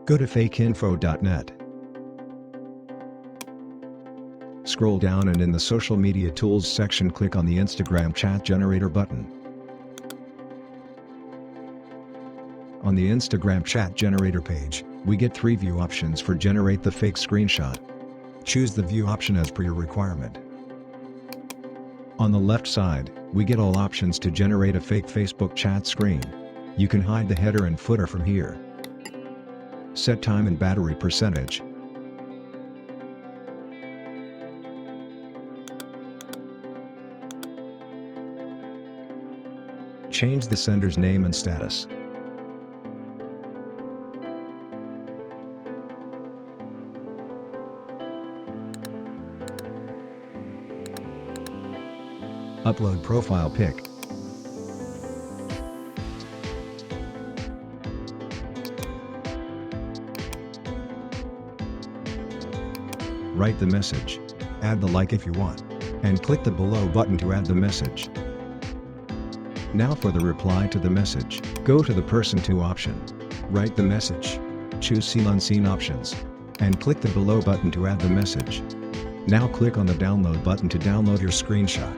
Go to fakeinfo.net. Scroll down and in the Social Media Tools section click on the Instagram Chat Generator button. On the Instagram Chat Generator page, we get 3 view options for generate the fake screenshot. Choose the view option as per your requirement. On the left side, we get all options to generate a fake Facebook chat screen. You can hide the header and footer from here. Set time and battery percentage. Change the sender's name and status. Upload profile pic. Write the message. Add the like if you want. And click the below button to add the message. Now for the reply to the message, go to the person to option. Write the message. Choose Seen Unseen options. And click the below button to add the message. Now click on the download button to download your screenshot.